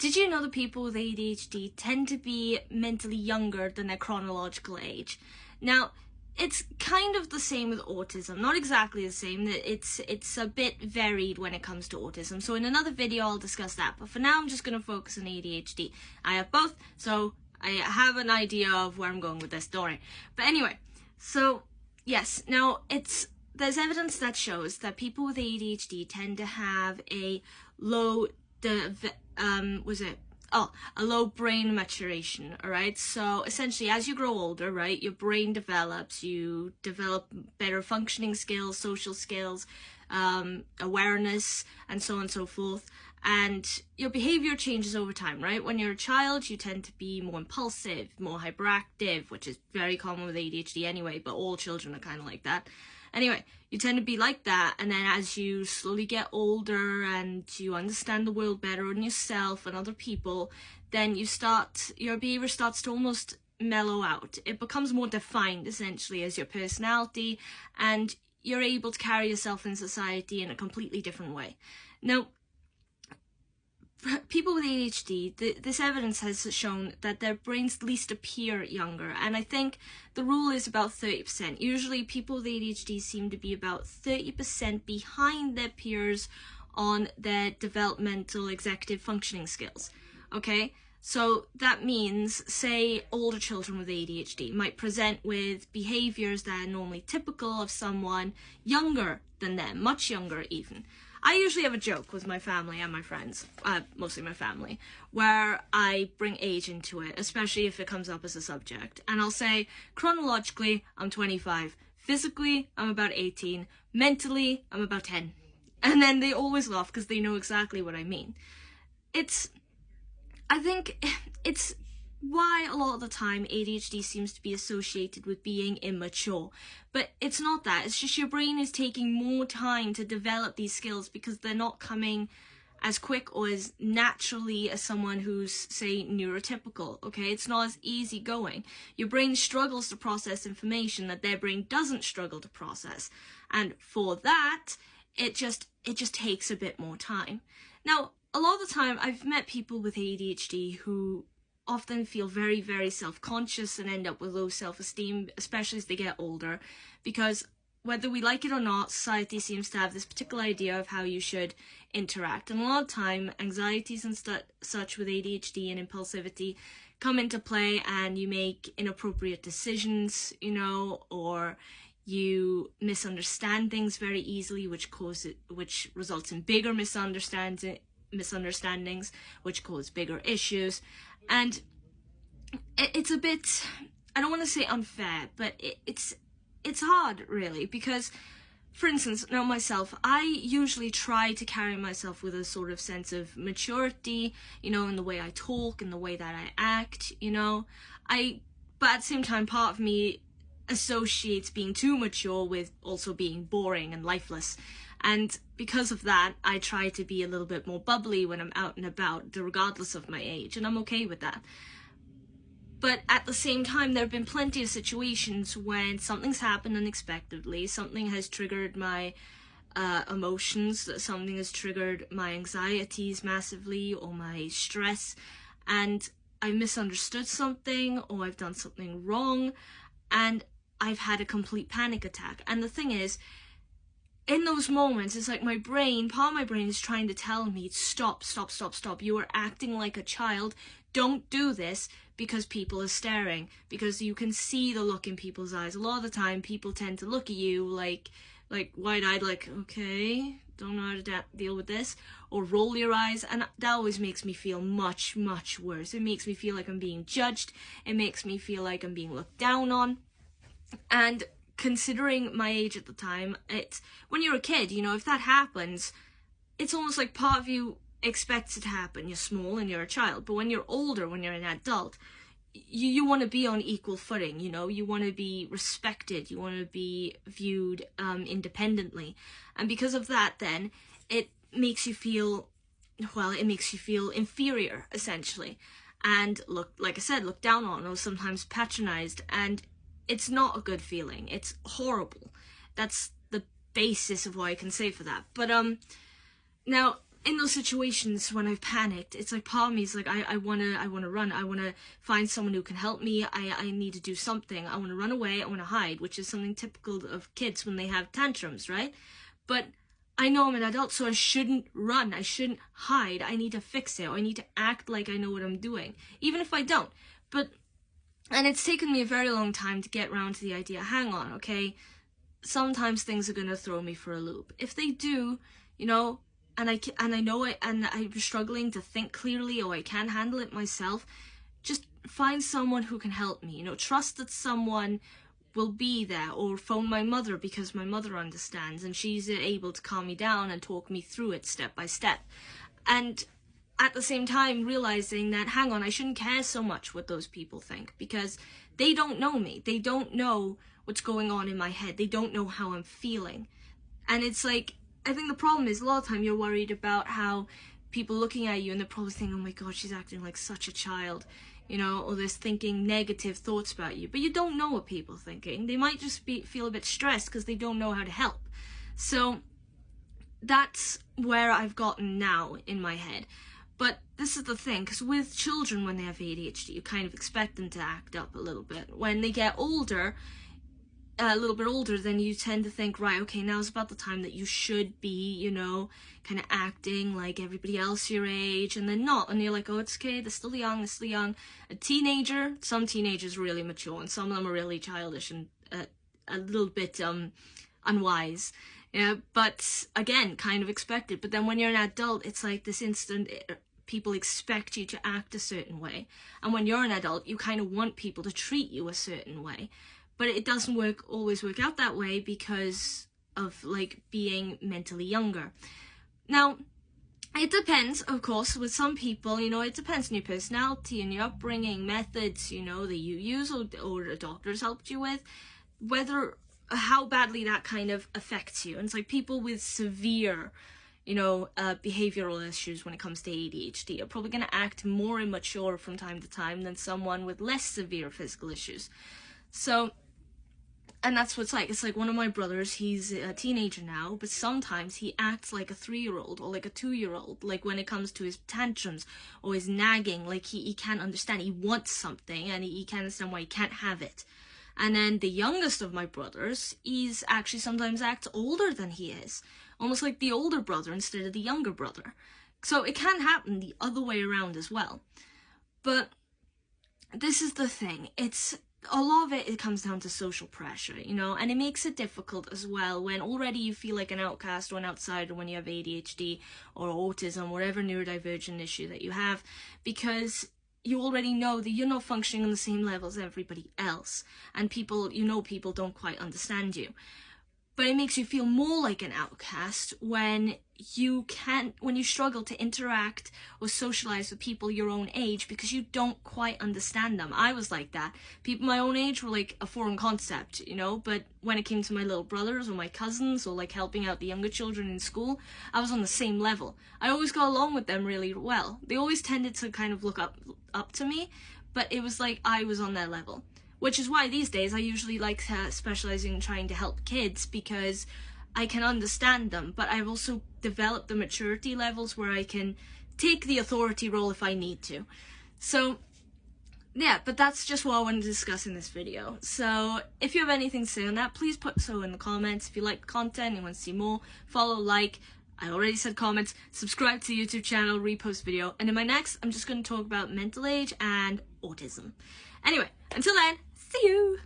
Did you know that people with ADHD tend to be mentally younger than their chronological age? Now, it's kind of the same with autism. Not exactly the same. It's a bit varied when it comes to autism. So in another video, I'll discuss that. But for now, I'm just going to focus on ADHD. I have both, so I have an idea of where I'm going with this story. But anyway, so yes, now there's evidence that shows that people with ADHD tend to have a low a low brain maturation, all right? So essentially, as you grow older, right, your brain develops, you develop better functioning skills, social skills, awareness, and so on and so forth. And your behavior changes over time, right? When you're a child, you tend to be more impulsive, more hyperactive, which is very common with ADHD anyway, but all children are kind of like that. Anyway, you tend to be like that, and then as you slowly get older and you understand the world better and yourself and other people, then your behavior starts to almost mellow out. It becomes more defined, essentially, as your personality, and you're able to carry yourself in society in a completely different way. Now, people with ADHD, this evidence has shown that their brains at least appear younger, and I think the rule is about 30%. Usually people with ADHD seem to be about 30% behind their peers on their developmental executive functioning skills, okay? So that means, say, older children with ADHD might present with behaviors that are normally typical of someone younger than them, much younger even. I usually have a joke with my family and my friends, mostly my family, where I bring age into it, especially if it comes up as a subject. And I'll say, chronologically, I'm 25. Physically, I'm about 18. Mentally, I'm about 10. And then they always laugh because they know exactly what I mean. I think it's why a lot of the time ADHD seems to be associated with being immature. But it's not that. It's just your brain is taking more time to develop these skills because they're not coming as quick or as naturally as someone who's, say, neurotypical, okay? It's not as easy going. Your brain struggles to process information that their brain doesn't struggle to process. And for that, it just takes a bit more time. Now, a lot of the time, I've met people with ADHD who often feel very, very self-conscious and end up with low self-esteem, especially as they get older, because whether we like it or not, society seems to have this particular idea of how you should interact. And a lot of time, anxieties and such with ADHD and impulsivity come into play, and you make inappropriate decisions, or you misunderstand things very easily, which results in bigger misunderstandings, which cause bigger issues. And it's a bit, I don't want to say unfair, but it's hard, really, because, for instance, now myself, I usually try to carry myself with a sort of sense of maturity, in the way I talk, in the way that I act, but at the same time, part of me associates being too mature with also being boring and lifeless. And because of that, I try to be a little bit more bubbly when I'm out and about, regardless of my age, and I'm okay with that. But at the same time, there have been plenty of situations when something's happened unexpectedly, something has triggered my emotions, something has triggered my anxieties massively, or my stress, and I misunderstood something, or I've done something wrong, and I've had a complete panic attack. And the thing is, in those moments, it's like part of my brain is trying to tell me, stop, you are acting like a child, don't do this, because people are staring, because you can see the look in people's eyes. A lot of the time, people tend to look at you like wide-eyed, like, okay, don't know how to deal with this, or roll your eyes, and that always makes me feel much, much worse. It makes me feel like I'm being judged, it makes me feel like I'm being looked down on, and considering my age at the time, when you're a kid, if that happens, it's almost like part of you expects it to happen. You're small and you're a child, but when you're older, when you're an adult, you want to be on equal footing, you want to be respected, you want to be viewed independently, and because of that, then it makes you feel inferior, essentially, and like I said, looked down on, or sometimes patronized, and it's not a good feeling. It's horrible. That's the basis of what I can say for that. But now, in those situations when I've panicked, it's like part of me is like, I wanna run, I wanna find someone who can help me, I need to do something, I wanna run away, I wanna hide, which is something typical of kids when they have tantrums, right? But I know I'm an adult, so I shouldn't run, I shouldn't hide, I need to fix it, or I need to act like I know what I'm doing, even if I don't. And it's taken me a very long time to get around to the idea, hang on, okay, sometimes things are gonna throw me for a loop. If they do, you know, and I know it, and I'm struggling to think clearly, or I can't handle it myself, just find someone who can help me, you know, trust that someone will be there, or phone my mother, because my mother understands, and she's able to calm me down and talk me through it step by step. And at the same time realizing that, hang on, I shouldn't care so much what those people think, because they don't know me, they don't know what's going on in my head, they don't know how I'm feeling. And it's like, I think the problem is a lot of the time you're worried about how people looking at you, and they're probably thinking, oh my god, she's acting like such a child, you know, or they're thinking negative thoughts about you. But you don't know what people are thinking. They might just feel a bit stressed because they don't know how to help. So that's where I've gotten now in my head. But this is the thing, because with children when they have ADHD, you kind of expect them to act up a little bit. When they get older, a little bit older, then you tend to think, right, okay, now's about the time that you should be, you know, kind of acting like everybody else your age, and then not, and you're like, oh, it's okay, they're still young, they're still young. A teenager, some teenagers are really mature, and some of them are really childish and a little bit unwise. Yeah, but again, kind of expected. But then when you're an adult, it's like this instant, people expect you to act a certain way, and when you're an adult, you kind of want people to treat you a certain way. But it doesn't always work out that way because of, like, being mentally younger. Now, it depends, of course, with some people, you know, it depends on your personality and your upbringing, methods, you know, that you use or the doctors helped you with, how badly that kind of affects you. And it's like people with severe, you know, behavioral issues when it comes to ADHD are probably going to act more immature from time to time than someone with less severe physical issues. So, and that's what it's like. It's like one of my brothers, he's a teenager now, but sometimes he acts like a 3-year-old or like a 2-year-old, like when it comes to his tantrums or his nagging, like he can't understand, he wants something and he can't understand why he can't have it. And then the youngest of my brothers, he's actually sometimes acts older than he is, almost like the older brother instead of the younger brother. So it can happen the other way around as well. But this is the thing, a lot of it comes down to social pressure, you know, and it makes it difficult as well when already you feel like an outcast or an outsider when you have ADHD or autism, whatever neurodivergent issue that you have, because you already know that you're not functioning on the same level as everybody else, and people don't quite understand you. But it makes you feel more like an outcast when you struggle to interact or socialize with people your own age because you don't quite understand them. I was like that. People my own age were like a foreign concept, you know, but when it came to my little brothers or my cousins or like helping out the younger children in school, I was on the same level. I always got along with them really well. They always tended to kind of look up to me, but it was like I was on their level. Which is why these days I usually like specializing in trying to help kids because I can understand them, but I've also developed the maturity levels where I can take the authority role if I need to. So, yeah, but that's just what I wanted to discuss in this video. So, if you have anything to say on that, please put so in the comments. If you like the content, you want to see more, follow, like, I already said comments, subscribe to the YouTube channel, repost video, and in my next, I'm just going to talk about mental age and autism. Anyway, until then, see you!